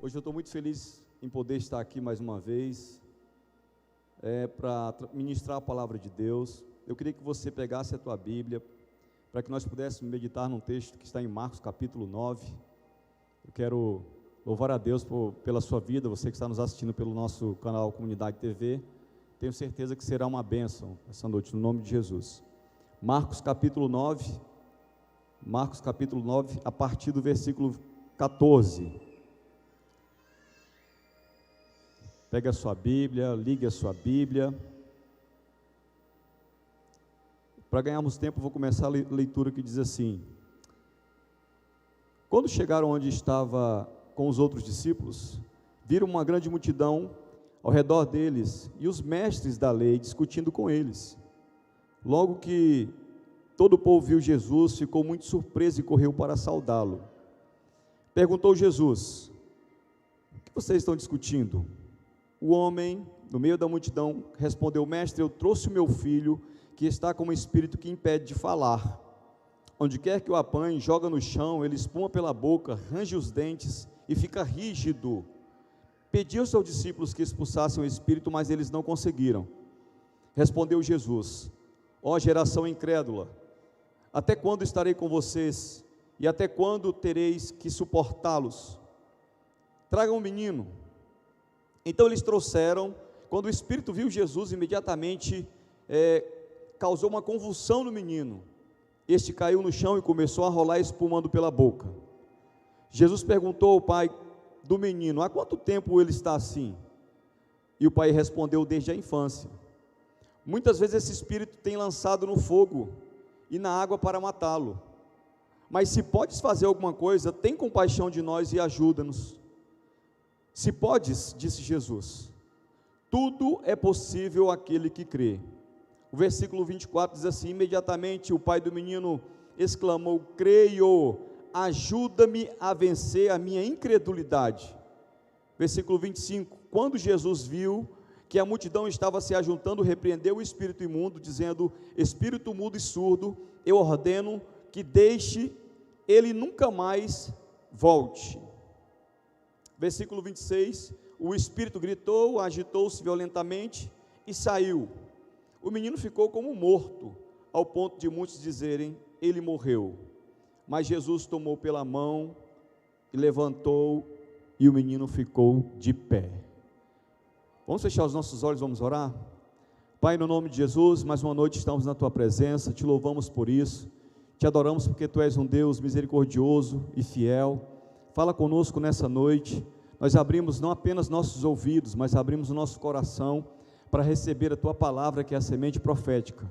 Hoje eu estou muito feliz em poder estar aqui mais uma vez, para ministrar a palavra de Deus. Eu queria que você pegasse a tua Bíblia, para que nós pudéssemos meditar num texto que está em Marcos capítulo 9. Eu quero louvar a Deus pela sua vida, você que está nos assistindo pelo nosso canal Comunidade TV. Tenho certeza que será uma bênção essa noite, no nome de Jesus. Marcos capítulo 9, a partir do versículo 14. Pegue a sua Bíblia, ligue a sua Bíblia. Para ganharmos tempo, vou começar a leitura que diz assim: Quando chegaram onde estava com os outros discípulos, viram uma grande multidão ao redor deles e os mestres da lei discutindo com eles. Logo que todo o povo viu Jesus, ficou muito surpreso e correu para saudá-lo. Perguntou Jesus: O que vocês estão discutindo? O homem, no meio da multidão, respondeu: Mestre, eu trouxe o meu filho, que está com um espírito que impede de falar. Onde quer que o apanhe, joga no chão, ele espuma pela boca, range os dentes e fica rígido. Pedi aos seus discípulos que expulsassem o espírito, mas eles não conseguiram. Respondeu Jesus: Ó geração incrédula, até quando estarei com vocês? E até quando tereis que suportá-los? Tragam um menino. Então eles trouxeram. Quando o espírito viu Jesus, imediatamente causou uma convulsão no menino. Este caiu no chão e começou a rolar, espumando pela boca. Jesus perguntou ao pai do menino: há quanto tempo ele está assim? E o pai respondeu: desde a infância. Muitas vezes esse espírito tem lançado no fogo e na água para matá-lo. Mas se podes fazer alguma coisa, tem compaixão de nós e ajuda-nos. Se podes, disse Jesus, tudo é possível àquele que crê. O versículo 24 diz assim: imediatamente o pai do menino exclamou: creio, ajuda-me a vencer a minha incredulidade. Versículo 25, quando Jesus viu que a multidão estava se ajuntando, repreendeu o espírito imundo, dizendo: espírito mudo e surdo, eu ordeno que deixe, ele nunca mais volte. Versículo 26, o espírito gritou, agitou-se violentamente e saiu. O menino ficou como morto, ao ponto de muitos dizerem: ele morreu. Mas Jesus tomou pela mão e levantou, e o menino ficou de pé. Vamos fechar os nossos olhos, vamos orar? Pai, no nome de Jesus, mais uma noite estamos na Tua presença, Te louvamos por isso, Te adoramos porque Tu és um Deus misericordioso e fiel. Fala conosco nessa noite. Nós abrimos não apenas nossos ouvidos, mas abrimos o nosso coração para receber a Tua palavra, que é a semente profética.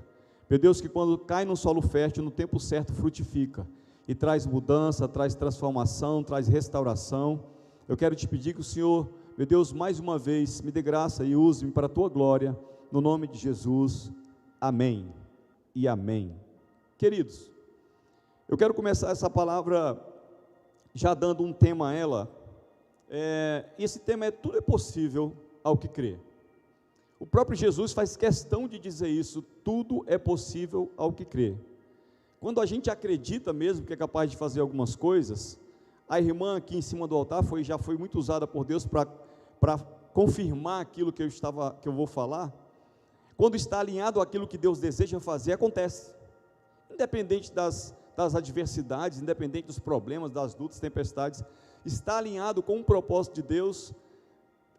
Meu Deus, que quando cai no solo fértil, no tempo certo frutifica e traz mudança, traz transformação, traz restauração. Eu quero Te pedir que o Senhor, meu Deus, mais uma vez me dê graça e use-me para a Tua glória, no nome de Jesus, amém e amém. Queridos, eu quero começar essa palavra já dando um tema a ela. Esse tema é: tudo é possível ao que crê. O próprio Jesus faz questão de dizer isso: tudo é possível ao que crê. Quando a gente acredita mesmo que é capaz de fazer algumas coisas, a irmã aqui em cima do altar já foi muito usada por Deus para confirmar aquilo que eu vou falar. Quando está alinhado àquilo que Deus deseja fazer, acontece, independente das adversidades, independente dos problemas, das lutas, tempestades. Está alinhado com o propósito de Deus,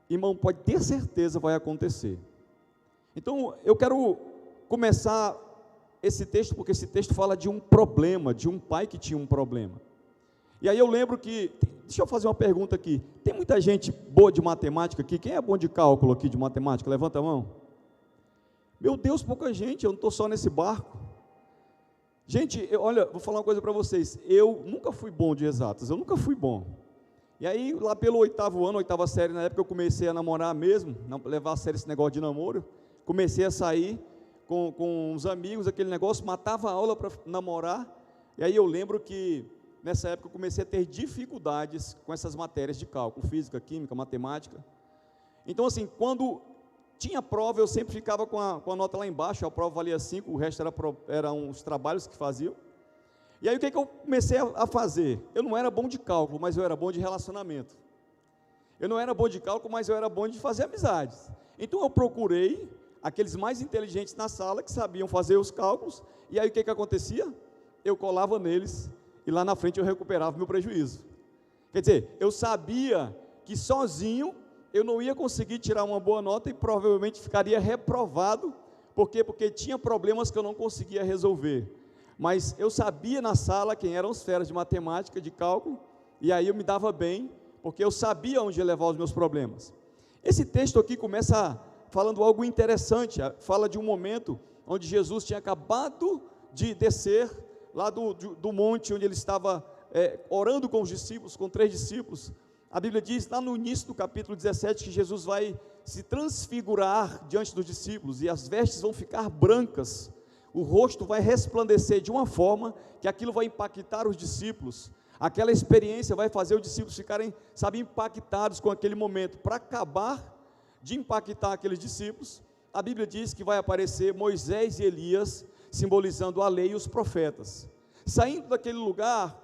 irmão, pode ter certeza, vai acontecer. Então eu quero começar esse texto, porque esse texto fala de um problema, de um pai que tinha um problema. E aí eu lembro que, deixa eu fazer uma pergunta aqui: tem muita gente boa de matemática aqui? Quem é bom de cálculo aqui, de matemática? Levanta a mão. Meu Deus, pouca gente, eu não estou só nesse barco. Gente, olha, vou falar uma coisa para vocês: eu nunca fui bom de exatas, eu nunca fui bom. E aí, lá pelo oitava série, na época eu comecei a namorar mesmo, levar a sério esse negócio de namoro. Comecei a sair com uns amigos, aquele negócio, matava a aula para namorar. E aí eu lembro que, nessa época, eu comecei a ter dificuldades com essas matérias de cálculo, física, química, matemática. Então, assim, quando tinha prova, eu sempre ficava com a nota lá embaixo, a prova valia 5, o resto eram os trabalhos que faziam. E aí o que eu comecei a fazer? Eu não era bom de cálculo, mas eu era bom de relacionamento. Eu não era bom de cálculo, mas eu era bom de fazer amizades. Então eu procurei aqueles mais inteligentes na sala, que sabiam fazer os cálculos, e aí o que acontecia? Eu colava neles, e lá na frente eu recuperava o meu prejuízo. Quer dizer, eu sabia que sozinho eu não ia conseguir tirar uma boa nota e provavelmente ficaria reprovado. Por quê? Porque tinha problemas que eu não conseguia resolver. Mas eu sabia na sala quem eram os feras de matemática, de cálculo, e aí eu me dava bem, porque eu sabia onde levar os meus problemas. Esse texto aqui começa falando algo interessante, fala de um momento onde Jesus tinha acabado de descer lá do monte, onde ele estava orando com os discípulos, com 3 discípulos. A Bíblia diz lá no início do capítulo 17 que Jesus vai se transfigurar diante dos discípulos, e as vestes vão ficar brancas, o rosto vai resplandecer de uma forma que aquilo vai impactar os discípulos. Aquela experiência vai fazer os discípulos ficarem, impactados com aquele momento. Para acabar de impactar aqueles discípulos, a Bíblia diz que vai aparecer Moisés e Elias, simbolizando a lei e os profetas. Saindo daquele lugar,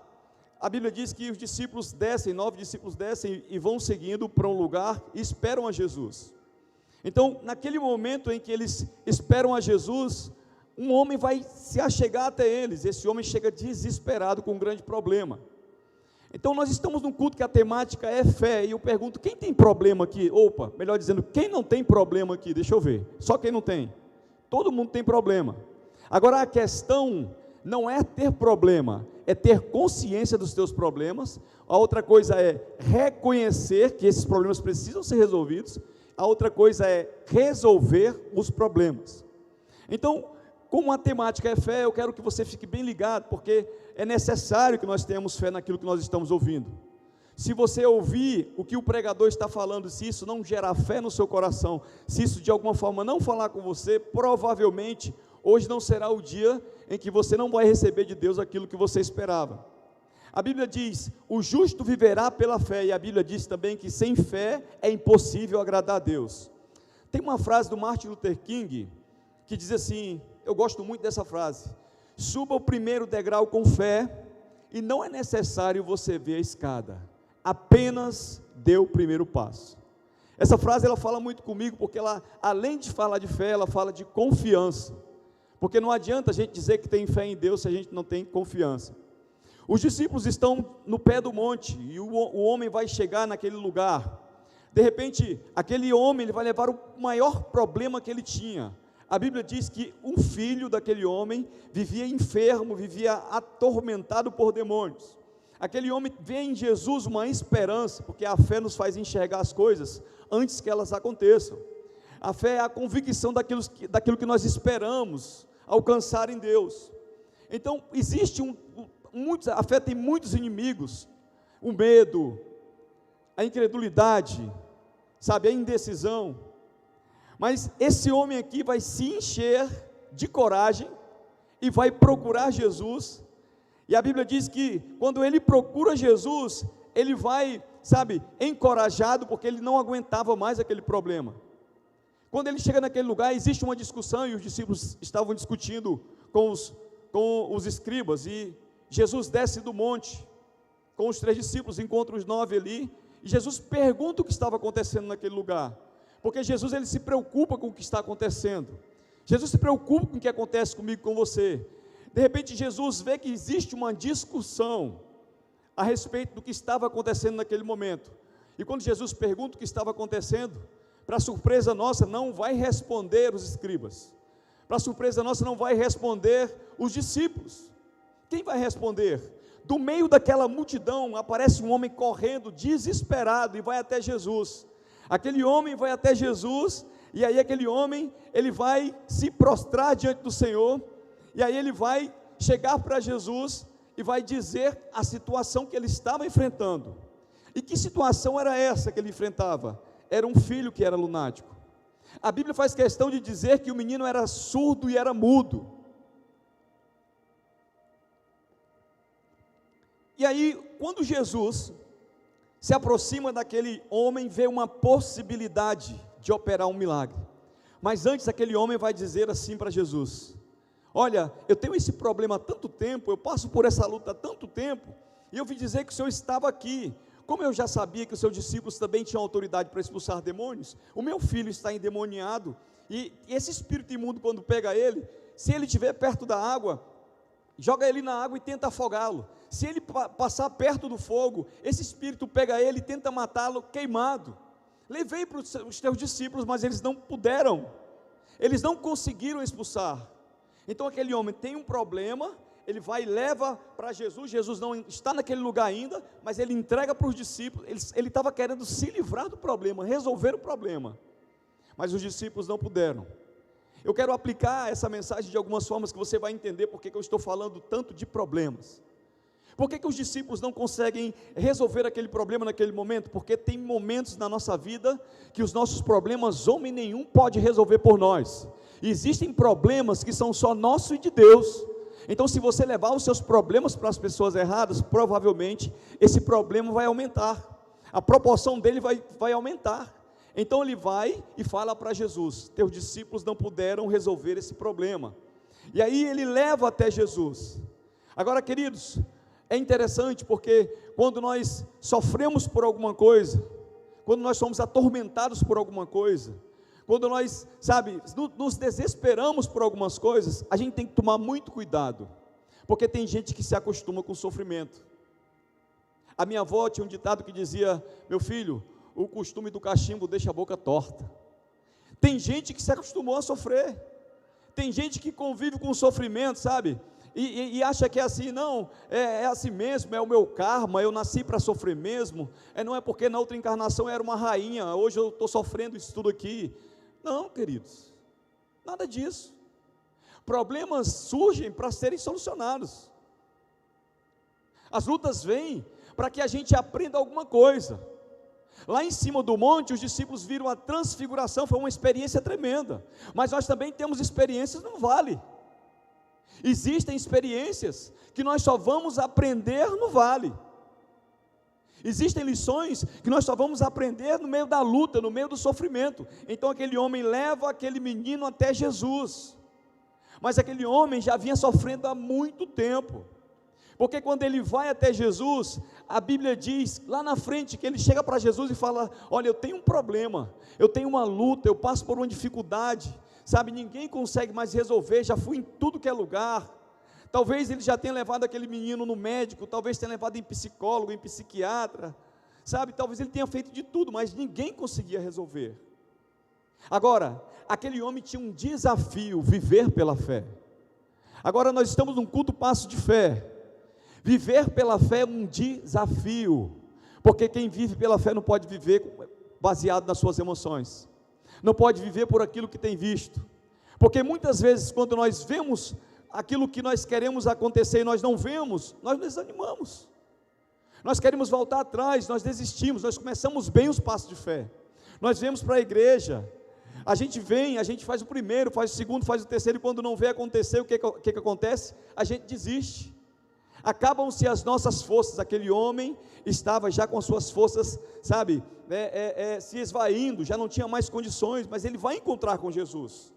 a Bíblia diz que os discípulos descem, 9 discípulos descem e vão seguindo para um lugar e esperam a Jesus. Então, naquele momento em que eles esperam a Jesus, um homem vai se achegar até eles. Esse homem chega desesperado com um grande problema. Então nós estamos num culto que a temática é fé, e eu pergunto, quem tem problema aqui? Opa, melhor dizendo, quem não tem problema aqui? Deixa eu ver, só quem não tem. Todo mundo tem problema. Agora a questão não é ter problema, é ter consciência dos teus problemas. A outra coisa é reconhecer que esses problemas precisam ser resolvidos. A outra coisa é resolver os problemas. Então, como a temática é fé, eu quero que você fique bem ligado, porque é necessário que nós tenhamos fé naquilo que nós estamos ouvindo. Se você ouvir o que o pregador está falando, se isso não gerar fé no seu coração, se isso de alguma forma não falar com você, provavelmente hoje não será o dia em que você não vai receber de Deus aquilo que você esperava. A Bíblia diz, o justo viverá pela fé, e a Bíblia diz também que sem fé é impossível agradar a Deus. Tem uma frase do Martin Luther King, que diz assim, eu gosto muito dessa frase: suba o primeiro degrau com fé, e não é necessário você ver a escada, apenas dê o primeiro passo. Essa frase ela fala muito comigo, porque ela, além de falar de fé, ela fala de confiança, porque não adianta a gente dizer que tem fé em Deus se a gente não tem confiança. Os discípulos estão no pé do monte, e o homem vai chegar naquele lugar. De repente, aquele homem ele vai levar o maior problema que ele tinha. A Bíblia diz que um filho daquele homem vivia enfermo, vivia atormentado por demônios. Aquele homem vê em Jesus uma esperança, porque a fé nos faz enxergar as coisas antes que elas aconteçam. A fé é a convicção daquilo que nós esperamos alcançar em Deus. Então, existe a fé tem muitos inimigos: o medo, a incredulidade, a indecisão. Mas esse homem aqui vai se encher de coragem e vai procurar Jesus. E a Bíblia diz que quando ele procura Jesus, ele vai, encorajado, porque ele não aguentava mais aquele problema. Quando ele chega naquele lugar, existe uma discussão, e os discípulos estavam discutindo com os escribas, e Jesus desce do monte com os 3 discípulos, encontra os 9 ali, e Jesus pergunta o que estava acontecendo naquele lugar. Porque Jesus ele se preocupa com o que está acontecendo. Jesus se preocupa com o que acontece comigo, com você. De repente Jesus vê que existe uma discussão a respeito do que estava acontecendo naquele momento. E quando Jesus pergunta o que estava acontecendo, para surpresa nossa, não vai responder os escribas. Para surpresa nossa, não vai responder os discípulos. Quem vai responder? Do meio daquela multidão aparece um homem correndo, desesperado, e vai até Jesus. Aquele homem vai até Jesus, e aí aquele homem, ele vai se prostrar diante do Senhor, e aí ele vai chegar para Jesus, e vai dizer a situação que ele estava enfrentando. E que situação era essa que ele enfrentava? Era um filho que era lunático. A Bíblia faz questão de dizer que o menino era surdo e era mudo. E aí, quando Jesus se aproxima daquele homem, vê uma possibilidade de operar um milagre. Mas antes, aquele homem vai dizer assim para Jesus: olha, eu tenho esse problema há tanto tempo, eu passo por essa luta há tanto tempo, e eu vim dizer que o Senhor estava aqui. como eu já sabia que os seus discípulos também tinham autoridade para expulsar demônios, o meu filho está endemoniado, e esse espírito imundo, quando pega ele, se ele estiver perto da água, joga ele na água e tenta afogá-lo. Se ele passar perto do fogo, esse espírito pega ele e tenta matá-lo queimado. Levei para os teus discípulos, mas eles não puderam, eles não conseguiram expulsar. Então aquele homem tem um problema, ele vai e leva para Jesus, Jesus não está naquele lugar ainda, mas ele entrega para os discípulos, ele estava querendo se livrar do problema, resolver o problema, mas os discípulos não puderam. Eu quero aplicar essa mensagem de algumas formas que você vai entender porque que eu estou falando tanto de problemas. Por que os discípulos não conseguem resolver aquele problema naquele momento? Porque tem momentos na nossa vida que os nossos problemas homem nenhum pode resolver por nós. E existem problemas que são só nossos e de Deus. Então se você levar os seus problemas para as pessoas erradas, provavelmente esse problema vai aumentar. A proporção dele vai aumentar. Então ele vai e fala para Jesus: teus discípulos não puderam resolver esse problema. E aí ele leva até Jesus. Agora, queridos, é interessante porque quando nós sofremos por alguma coisa, quando nós somos atormentados por alguma coisa, quando nós, nos desesperamos por algumas coisas, a gente tem que tomar muito cuidado, porque tem gente que se acostuma com o sofrimento. A minha avó tinha um ditado que dizia: meu filho, o costume do cachimbo deixa a boca torta. Tem gente que se acostumou a sofrer, tem gente que convive com o sofrimento, e acha que é assim, não, é assim mesmo, é o meu karma, eu nasci para sofrer mesmo, não é porque na outra encarnação eu era uma rainha, hoje eu estou sofrendo isso tudo aqui. Não, queridos, nada disso. Problemas surgem para serem solucionados, as lutas vêm para que a gente aprenda alguma coisa. Lá em cima do monte, os discípulos viram a transfiguração, foi uma experiência tremenda, mas nós também temos experiências no vale. Existem experiências que nós só vamos aprender no vale. Existem lições que nós só vamos aprender no meio da luta, no meio do sofrimento. Então aquele homem leva aquele menino até Jesus, mas aquele homem já vinha sofrendo há muito tempo, porque quando ele vai até Jesus, a Bíblia diz lá na frente que ele chega para Jesus e fala: olha, eu tenho um problema, eu tenho uma luta, eu passo por uma dificuldade, ninguém consegue mais resolver, já fui em tudo que é lugar. Talvez ele já tenha levado aquele menino no médico, talvez tenha levado em psicólogo, em psiquiatra, talvez ele tenha feito de tudo, mas ninguém conseguia resolver. Agora, aquele homem tinha um desafio: viver pela fé. Agora nós estamos num culto passo de fé. Viver pela fé é um desafio, porque quem vive pela fé não pode viver baseado nas suas emoções, não pode viver por aquilo que tem visto, porque muitas vezes quando nós vemos aquilo que nós queremos acontecer e nós não vemos, nós desanimamos, nós queremos voltar atrás, nós desistimos, nós começamos bem os passos de fé, nós vemos para a igreja, a gente vem, a gente faz o primeiro, faz o segundo, faz o terceiro, e quando não vê acontecer, o que acontece? A gente desiste, acabam-se as nossas forças. Aquele homem estava já com as suas forças, se esvaindo, já não tinha mais condições, mas ele vai encontrar com Jesus.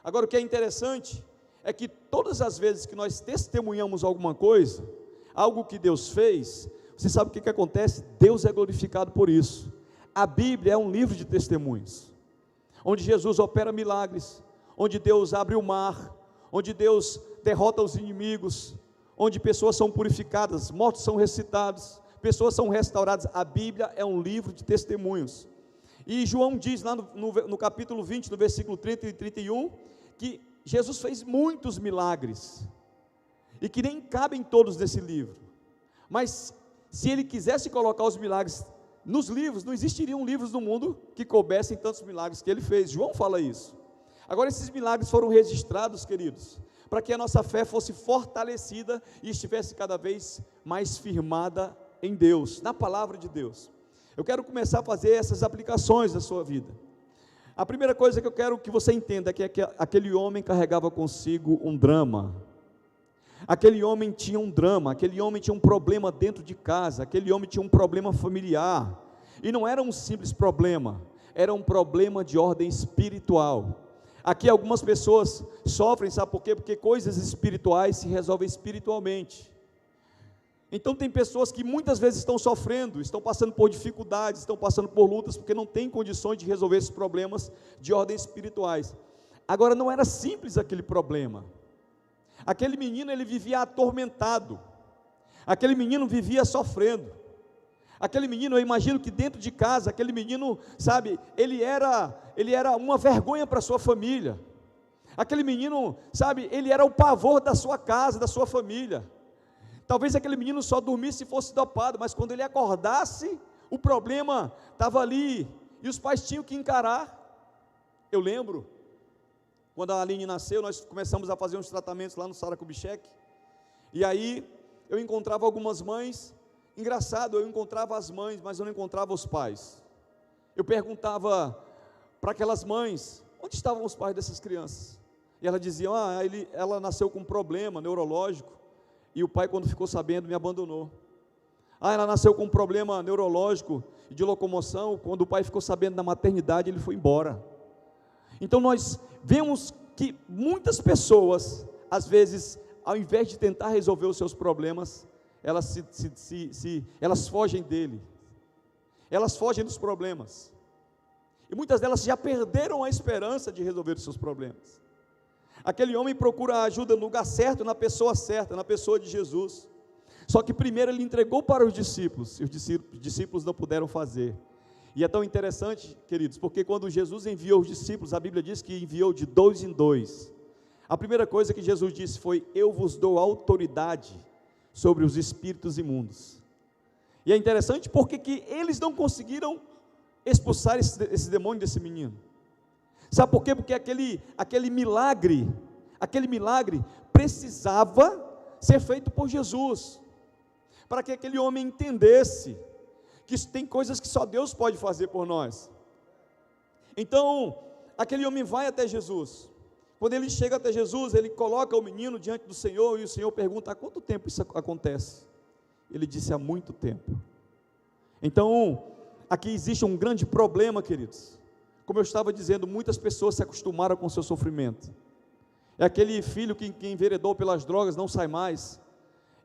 Agora o que é interessante, é que todas as vezes que nós testemunhamos alguma coisa, algo que Deus fez, você sabe o que acontece? Deus é glorificado por isso. A Bíblia é um livro de testemunhos, onde Jesus opera milagres, onde Deus abre o mar, onde Deus derrota os inimigos, onde pessoas são purificadas, mortos são ressuscitados, pessoas são restauradas. A Bíblia é um livro de testemunhos, e João diz lá no capítulo 20, no versículo 30 e 31, que Jesus fez muitos milagres, e que nem cabem todos nesse livro, mas se ele quisesse colocar os milagres nos livros, não existiriam livros no mundo que coubessem tantos milagres que ele fez. João fala isso. Agora esses milagres foram registrados, queridos, para que a nossa fé fosse fortalecida e estivesse cada vez mais firmada em Deus, na palavra de Deus. Eu quero começar a fazer essas aplicações na sua vida. A primeira coisa que eu quero que você entenda é que aquele homem carregava consigo um drama. Aquele homem tinha um drama, aquele homem tinha um problema dentro de casa, aquele homem tinha um problema familiar, e não era um simples problema, era um problema de ordem espiritual. Aqui algumas pessoas sofrem, sabe por quê? Porque coisas espirituais se resolvem espiritualmente. Então tem pessoas que muitas vezes estão sofrendo, estão passando por dificuldades, estão passando por lutas, porque não têm condições de resolver esses problemas de ordem espirituais. Agora, não era simples aquele problema. Aquele menino, ele vivia atormentado. Aquele menino vivia sofrendo. Aquele menino, eu imagino que dentro de casa, aquele menino, sabe, ele era uma vergonha para a sua família. Aquele menino, sabe, ele era o pavor da sua casa, da sua família. Talvez aquele menino só dormisse se fosse dopado, mas quando ele acordasse, o problema estava ali, e os pais tinham que encarar. Eu lembro, quando a Aline nasceu, nós começamos a fazer uns tratamentos lá no Sara Kubitschek, e aí eu encontrava algumas mães, engraçado, eu encontrava as mães, mas eu não encontrava os pais. Eu perguntava para aquelas mães, onde estavam os pais dessas crianças? E ela dizia, ela nasceu com um problema neurológico, e o pai, quando ficou sabendo, me abandonou. Ela nasceu com um problema neurológico e de locomoção, quando o pai ficou sabendo da maternidade, ele foi embora. Então nós vemos que muitas pessoas, às vezes, ao invés de tentar resolver os seus problemas, elas fogem dele, elas fogem dos problemas, e muitas delas já perderam a esperança de resolver os seus problemas. Aquele homem procura ajuda no lugar certo, na pessoa certa, na pessoa de Jesus. Só que primeiro ele entregou para os discípulos, e os discípulos não puderam fazer. E é tão interessante, queridos, porque quando Jesus enviou os discípulos, a Bíblia diz que enviou de 2 em 2. A primeira coisa que Jesus disse foi: eu vos dou autoridade sobre os espíritos imundos. E é interessante porque que eles não conseguiram expulsar esse demônio desse menino. Sabe por quê? Porque aquele milagre precisava ser feito por Jesus, para que aquele homem entendesse que tem coisas que só Deus pode fazer por nós. Então, aquele homem vai até Jesus. Quando ele chega até Jesus, ele coloca o menino diante do Senhor, e o Senhor pergunta: há quanto tempo isso acontece? Ele disse: há muito tempo. Então, aqui existe um grande problema, queridos. Como eu estava dizendo, muitas pessoas se acostumaram com o seu sofrimento. É aquele filho que enveredou pelas drogas, não sai mais.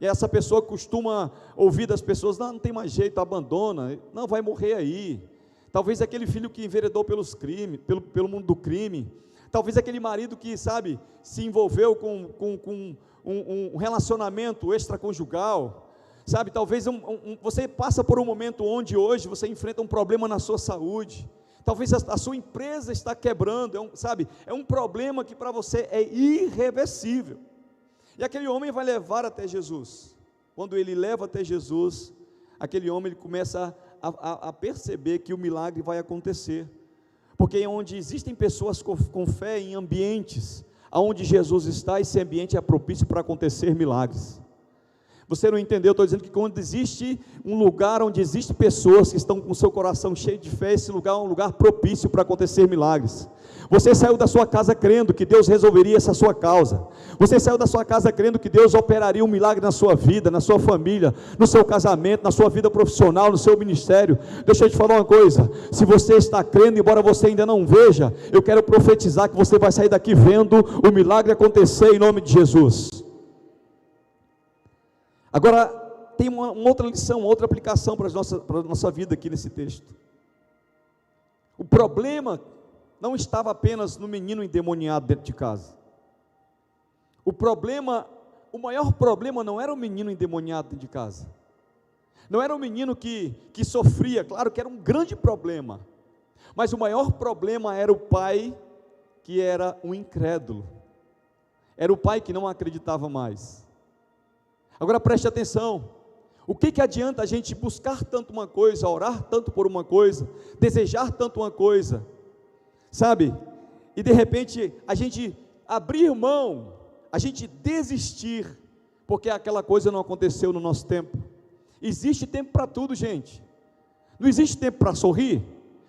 É essa pessoa que costuma ouvir das pessoas: não tem mais jeito, abandona, não, vai morrer aí. Talvez aquele filho que enveredou pelos crimes, pelo mundo do crime. Talvez aquele marido que, sabe, se envolveu com um relacionamento extraconjugal. Sabe, talvez você passa por um momento onde hoje você enfrenta um problema na sua saúde. Talvez a sua empresa está quebrando, é um problema que para você é irreversível. E aquele homem vai levar até Jesus. Quando ele leva até Jesus, aquele homem ele começa a perceber que o milagre vai acontecer. Porque onde existem pessoas com fé, em ambientes onde Jesus está, esse ambiente é propício para acontecer milagres. Você não entendeu? Eu estou dizendo que quando existe um lugar onde existem pessoas que estão com o seu coração cheio de fé, esse lugar é um lugar propício para acontecer milagres. Você saiu da sua casa crendo que Deus resolveria essa sua causa. Você saiu da sua casa crendo que Deus operaria um milagre na sua vida, na sua família, no seu casamento, na sua vida profissional, no seu ministério. Deixa eu te falar uma coisa: se você está crendo, embora você ainda não veja, eu quero profetizar que você vai sair daqui vendo o milagre acontecer em nome de Jesus. Agora, tem uma outra lição, uma outra aplicação para a nossa vida aqui nesse texto. O problema não estava apenas no menino endemoniado dentro de casa. O maior problema não era o menino endemoniado dentro de casa. Não era o menino que sofria, claro que era um grande problema. Mas o maior problema era o pai, que era um incrédulo. Era o pai que não acreditava mais. Agora preste atenção: o que adianta a gente buscar tanto uma coisa, orar tanto por uma coisa, desejar tanto uma coisa, sabe, e de repente a gente abrir mão, a gente desistir, porque aquela coisa não aconteceu no nosso tempo? Existe tempo para tudo, gente. Não existe tempo para sorrir,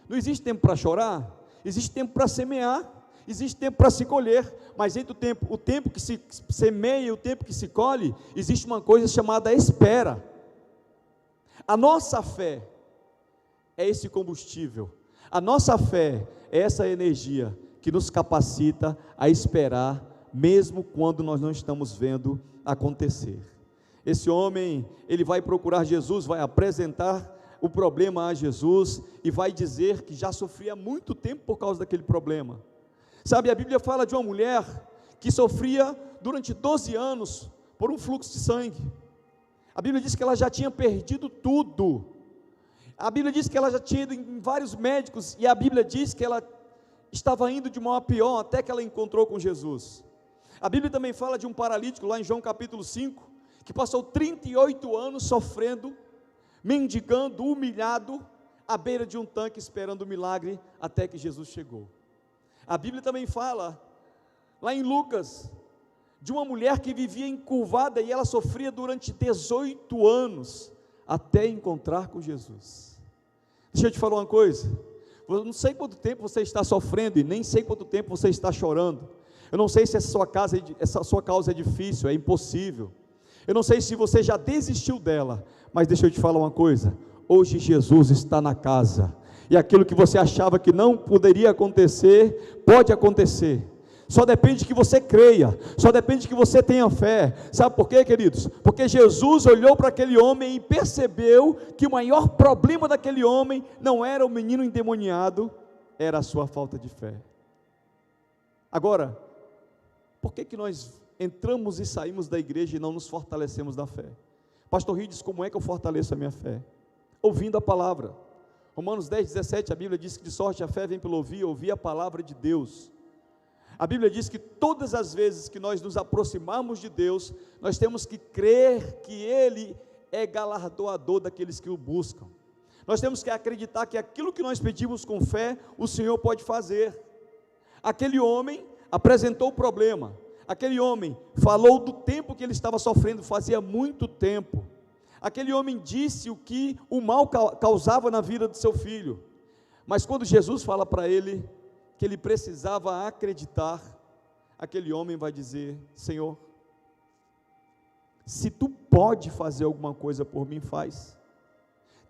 não existe tempo para chorar, existe tempo para semear, existe tempo para se colher, mas entre o tempo que se semeia e o tempo que se colhe, existe uma coisa chamada espera. A nossa fé é esse combustível, a nossa fé é essa energia que nos capacita a esperar, mesmo quando nós não estamos vendo acontecer. Esse homem, ele vai procurar Jesus, vai apresentar o problema a Jesus e vai dizer que já sofria há muito tempo por causa daquele problema. Sabe, a Bíblia fala de uma mulher que sofria durante 12 anos por um fluxo de sangue. A Bíblia diz que ela já tinha perdido tudo. A Bíblia diz que ela já tinha ido em vários médicos, e a Bíblia diz que ela estava indo de mal a pior até que ela encontrou com Jesus. A Bíblia também fala de um paralítico lá em João capítulo 5, que passou 38 anos sofrendo, mendigando, humilhado, à beira de um tanque, esperando o milagre, até que Jesus chegou. A Bíblia também fala, lá em Lucas, de uma mulher que vivia encurvada, e ela sofria durante 18 anos, até encontrar com Jesus. Deixa eu te falar uma coisa, eu não sei quanto tempo você está sofrendo, e nem sei quanto tempo você está chorando. Eu não sei se essa sua causa é difícil, é impossível. Eu não sei se você já desistiu dela, mas deixa eu te falar uma coisa, hoje Jesus está na casa, e aquilo que você achava que não poderia acontecer, pode acontecer. Só depende que você creia, só depende que você tenha fé. Sabe por quê, queridos? Porque Jesus olhou para aquele homem e percebeu que o maior problema daquele homem não era o menino endemoniado, era a sua falta de fé. Agora, por que nós entramos e saímos da igreja e não nos fortalecemos da fé? Pastor Rio diz, como é que eu fortaleço a minha fé? Ouvindo a palavra. Romanos 10:17, a Bíblia diz que de sorte a fé vem pelo ouvir a palavra de Deus. A Bíblia diz que todas as vezes que nós nos aproximamos de Deus, nós temos que crer que Ele é galardoador daqueles que o buscam. Nós temos que acreditar que aquilo que nós pedimos com fé, o Senhor pode fazer. Aquele homem apresentou o problema, aquele homem falou do tempo que ele estava sofrendo, fazia muito tempo. Aquele homem disse o que o mal causava na vida do seu filho, mas quando Jesus fala para ele que ele precisava acreditar, aquele homem vai dizer: Senhor, se tu pode fazer alguma coisa por mim, faz,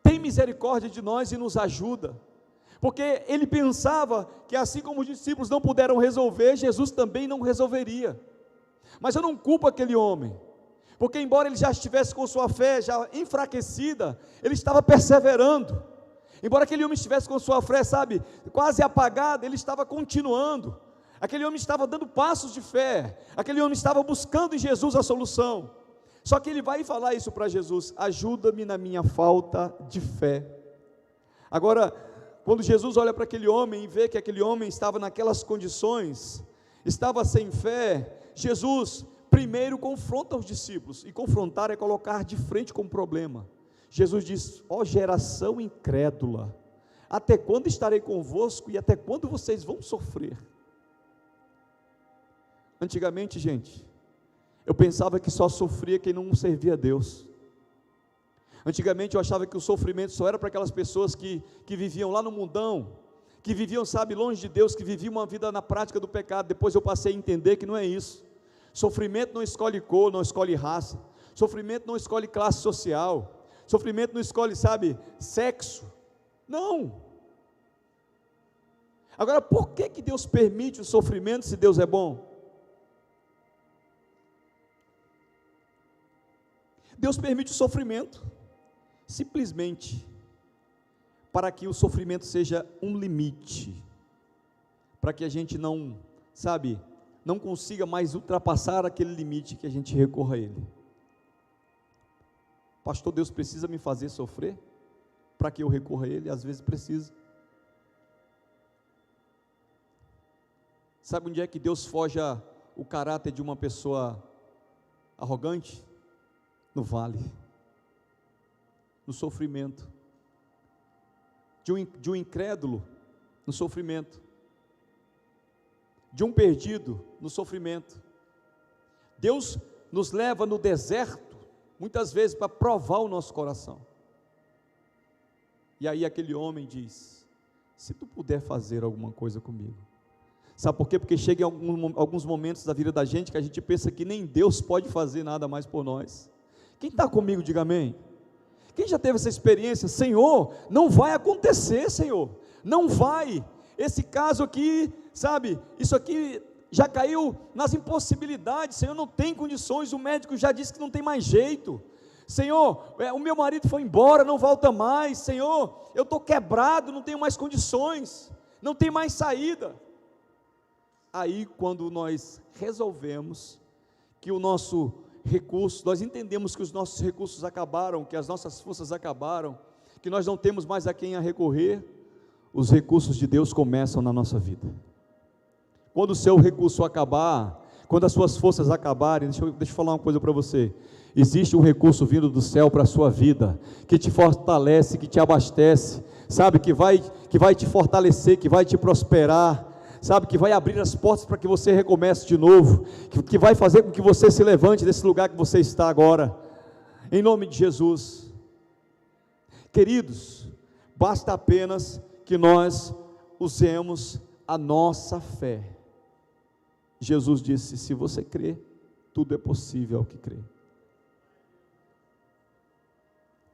tem misericórdia de nós e nos ajuda, porque ele pensava que assim como os discípulos não puderam resolver, Jesus também não resolveria. Mas eu não culpo aquele homem, porque embora ele já estivesse com sua fé já enfraquecida, ele estava perseverando. Embora aquele homem estivesse com sua fé, sabe, quase apagada, ele estava continuando. Aquele homem estava dando passos de fé, aquele homem estava buscando em Jesus a solução. Só que ele vai falar isso para Jesus: ajuda-me na minha falta de fé. Agora, quando Jesus olha para aquele homem e vê que aquele homem estava naquelas condições, estava sem fé, Jesus primeiro confronta os discípulos, e confrontar é colocar de frente com o problema. Jesus diz: ó geração incrédula, até quando estarei convosco e até quando vocês vão sofrer? Antigamente, gente, eu pensava que só sofria quem não servia a Deus. Antigamente eu achava que o sofrimento só era para aquelas pessoas que viviam lá no mundão, que viviam, sabe, longe de Deus, que viviam uma vida na prática do pecado. Depois eu passei a entender que não é isso. Sofrimento não escolhe cor, não escolhe raça, sofrimento não escolhe classe social, sofrimento não escolhe, sabe, sexo, não. Agora, por que Deus permite o sofrimento se Deus é bom? Deus permite o sofrimento simplesmente para que o sofrimento seja um limite, para que a gente não, sabe, não consiga mais ultrapassar aquele limite, que a gente recorra a Ele. Pastor, Deus precisa me fazer sofrer para que eu recorra a Ele? Às vezes precisa. Sabe onde é que Deus forja o caráter de uma pessoa arrogante? No vale, no sofrimento. De um incrédulo, no sofrimento. De um perdido, no sofrimento. Deus nos leva no deserto, muitas vezes para provar o nosso coração. E aí aquele homem diz: se tu puder fazer alguma coisa comigo. Sabe por quê? Porque chega em alguns momentos da vida da gente que a gente pensa que nem Deus pode fazer nada mais por nós. Quem está comigo, diga amém. Quem já teve essa experiência? Senhor, não vai acontecer, Senhor, não vai. Esse caso aqui, sabe, isso aqui já caiu nas impossibilidades. Senhor, não tem condições, o médico já disse que não tem mais jeito. Senhor, o meu marido foi embora, não volta mais. Senhor, eu estou quebrado, não tenho mais condições, não tem mais saída. Aí, quando nós resolvemos que o nosso recurso, nós entendemos que os nossos recursos acabaram, que as nossas forças acabaram, que nós não temos mais a quem recorrer, os recursos de Deus começam na nossa vida. Quando o seu recurso acabar, quando as suas forças acabarem, deixa eu falar uma coisa para você, existe um recurso vindo do céu para a sua vida, que te fortalece, que te abastece, sabe, que vai te fortalecer, que vai te prosperar, sabe, que vai abrir as portas para que você recomece de novo, que vai fazer com que você se levante desse lugar que você está agora, em nome de Jesus. Queridos, basta apenas que nós usemos a nossa fé. Jesus disse: se você crê, tudo é possível ao que crê.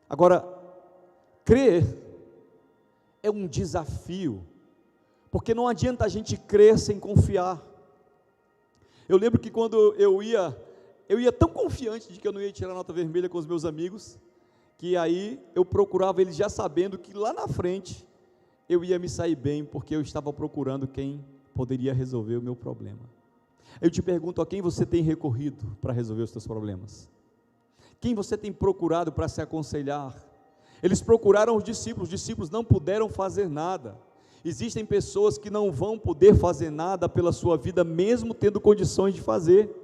Agora, crer é um desafio, porque não adianta a gente crer sem confiar. Eu lembro que quando eu ia tão confiante de que eu não ia tirar nota vermelha com os meus amigos, que aí eu procurava eles já sabendo que lá na frente eu ia me sair bem, porque eu estava procurando quem poderia resolver o meu problema. Eu te pergunto, a quem você tem recorrido para resolver os seus problemas? Quem você tem procurado para se aconselhar? Eles procuraram os discípulos não puderam fazer nada. Existem pessoas que não vão poder fazer nada pela sua vida, mesmo tendo condições de fazer.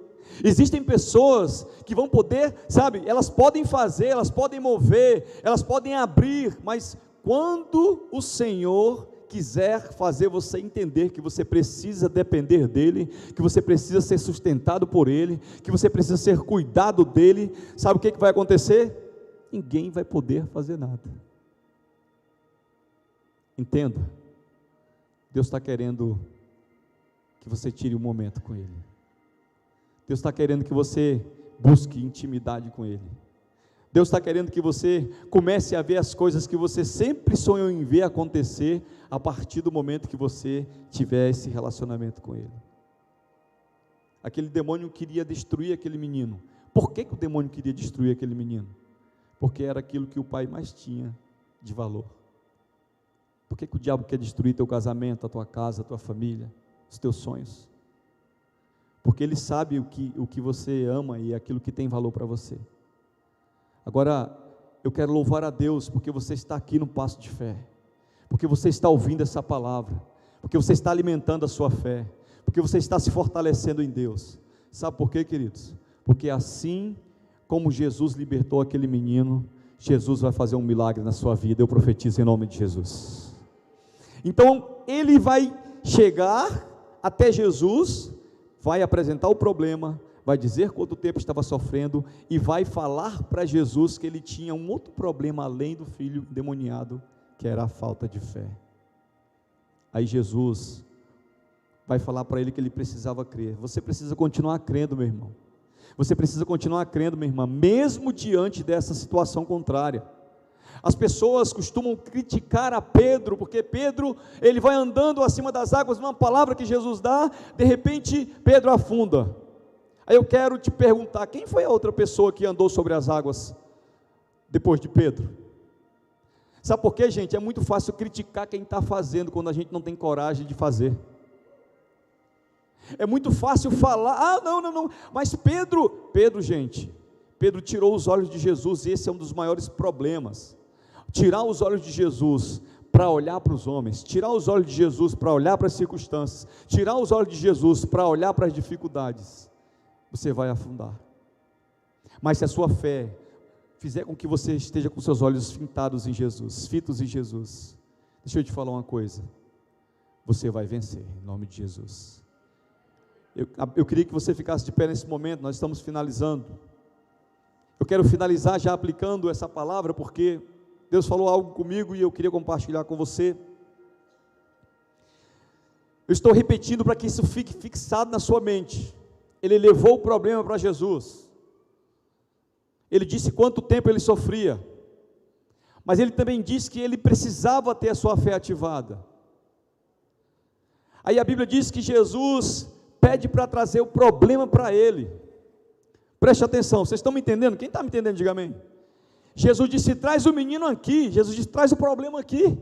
Existem pessoas que vão poder, sabe, elas podem fazer, elas podem mover, elas podem abrir, mas quando o Senhor quiser fazer você entender que você precisa depender dEle, que você precisa ser sustentado por Ele, que você precisa ser cuidado dEle, sabe o que vai acontecer? Ninguém vai poder fazer nada. Entenda, Deus está querendo que você tire um momento com Ele. Deus está querendo que você busque intimidade com Ele. Deus está querendo que você comece a ver as coisas que você sempre sonhou em ver acontecer, a partir do momento que você tiver esse relacionamento com Ele. Aquele demônio queria destruir aquele menino. Por que o demônio queria destruir aquele menino? Porque era aquilo que o pai mais tinha de valor. Por que o diabo quer destruir teu casamento, a tua casa, a tua família, os teus sonhos? Porque ele sabe o que você ama e aquilo que tem valor para você. Agora, eu quero louvar a Deus, porque você está aqui no Passo de Fé, porque você está ouvindo essa palavra, porque você está alimentando a sua fé, porque você está se fortalecendo em Deus. Sabe por quê, queridos? Porque assim como Jesus libertou aquele menino, Jesus vai fazer um milagre na sua vida, eu profetizo em nome de Jesus. Então, ele vai chegar até Jesus, vai apresentar o problema, vai dizer quanto tempo estava sofrendo, e vai falar para Jesus que ele tinha um outro problema além do filho endemoniado, que era a falta de fé. Aí Jesus vai falar para ele que ele precisava crer. Você precisa continuar crendo, meu irmão. Você precisa continuar crendo, minha irmã, mesmo diante dessa situação contrária. As pessoas costumam criticar a Pedro, porque Pedro, ele vai andando acima das águas, numa palavra que Jesus dá, de repente Pedro afunda. Aí eu quero te perguntar, quem foi a outra pessoa que andou sobre as águas depois de Pedro? Sabe por quê, gente? É muito fácil criticar quem está fazendo, quando a gente não tem coragem de fazer. É muito fácil falar, não, mas Pedro, gente, Pedro tirou os olhos de Jesus, e esse é um dos maiores problemas. Tirar os olhos de Jesus para olhar para os homens, tirar os olhos de Jesus para olhar para as circunstâncias, tirar os olhos de Jesus para olhar para as dificuldades, você vai afundar. Mas se a sua fé fizer com que você esteja com seus olhos fitos em Jesus, deixa eu te falar uma coisa, você vai vencer, em nome de Jesus. Eu queria que você ficasse de pé nesse momento, nós estamos finalizando. Eu quero finalizar já aplicando essa palavra, porque Deus falou algo comigo e eu queria compartilhar com você. Eu estou repetindo para que isso fique fixado na sua mente. Ele levou o problema para Jesus. Ele disse quanto tempo ele sofria, mas ele também disse que ele precisava ter a sua fé ativada. Aí a Bíblia diz que Jesus pede para trazer o problema para ele. Preste atenção, vocês estão me entendendo? Quem está me entendendo, diga amém. Jesus disse, traz o menino aqui. Jesus disse, traz o problema aqui.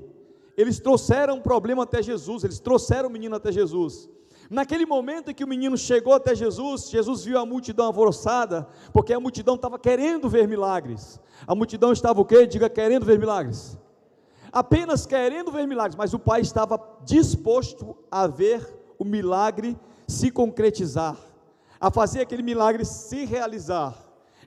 Eles trouxeram o problema até Jesus, eles trouxeram o menino até Jesus. Naquele momento em que o menino chegou até Jesus, Jesus viu a multidão alvoroçada, porque a multidão estava querendo ver milagres. A multidão estava o quê? Diga, querendo ver milagres. Apenas querendo ver milagres, mas o pai estava disposto a ver o milagre se concretizar, a fazer aquele milagre se realizar.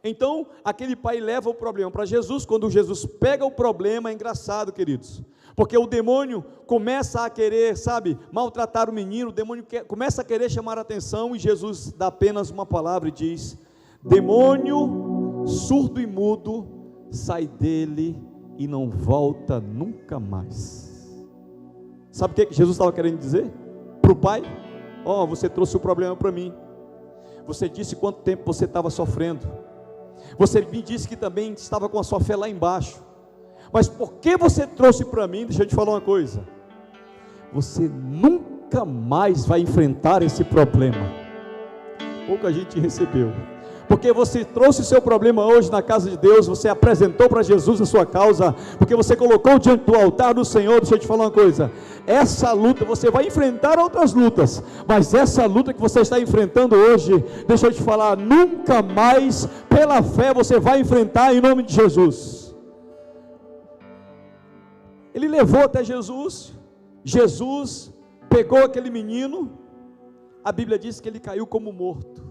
Então, aquele pai leva o problema para Jesus. Quando Jesus pega o problema, é engraçado, queridos, porque o demônio começa a querer, maltratar o menino, o demônio começa a querer chamar a atenção, e Jesus dá apenas uma palavra e diz, demônio surdo e mudo, sai dele e não volta nunca mais. Sabe o que Jesus estava querendo dizer para o pai? Você trouxe o problema para mim, você disse quanto tempo você estava sofrendo, você me disse que também estava com a sua fé lá embaixo, mas por que você trouxe para mim? Deixa eu te falar uma coisa, você nunca mais vai enfrentar esse problema. Pouca gente recebeu, porque você trouxe o seu problema hoje na casa de Deus, você apresentou para Jesus a sua causa, porque você colocou diante do altar do Senhor. Deixa eu te falar uma coisa, essa luta, você vai enfrentar outras lutas, mas essa luta que você está enfrentando hoje, deixa eu te falar, nunca mais, pela fé, você vai enfrentar em nome de Jesus. Ele levou até Jesus, Jesus pegou aquele menino, a Bíblia diz que ele caiu como morto.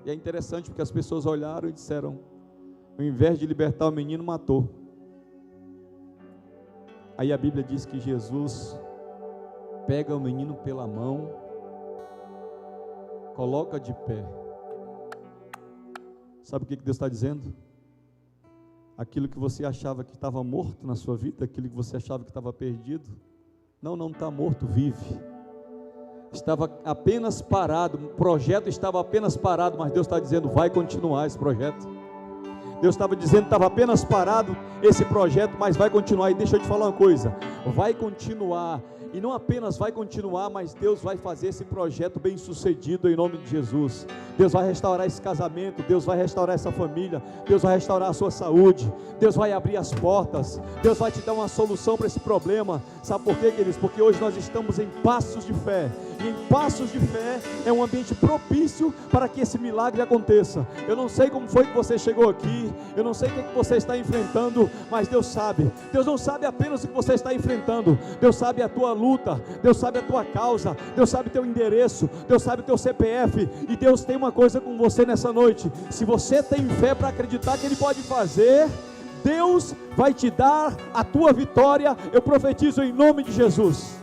E é interessante porque as pessoas olharam e disseram, ao invés de libertar o menino, matou. Aí a Bíblia diz que Jesus pega o menino pela mão, coloca de pé. Sabe o que Deus está dizendo? Aquilo que você achava que estava morto na sua vida, aquilo que você achava que estava perdido, não está morto, vive. Estava apenas parado, o projeto estava apenas parado, mas Deus está dizendo, vai continuar esse projeto. Deus estava dizendo que estava apenas parado esse projeto, mas vai continuar. E deixa eu te falar uma coisa, vai continuar, e não apenas vai continuar, mas Deus vai fazer esse projeto bem sucedido em nome de Jesus. Deus vai restaurar esse casamento, Deus vai restaurar essa família, Deus vai restaurar a sua saúde, Deus vai abrir as portas, Deus vai te dar uma solução para esse problema. Sabe por quê, queridos? Porque hoje nós estamos em passos de fé, e em passos de fé é um ambiente propício para que esse milagre aconteça. Eu não sei como foi que você chegou aqui, eu não sei o que você está enfrentando, mas Deus sabe. Deus não sabe apenas o que você está enfrentando, Deus sabe a tua luta, Deus sabe a tua causa, Deus sabe o teu endereço, Deus sabe o teu CPF, e Deus tem uma coisa com você nessa noite. Se você tem fé para acreditar que Ele pode fazer, Deus vai te dar a tua vitória. Eu profetizo em nome de Jesus.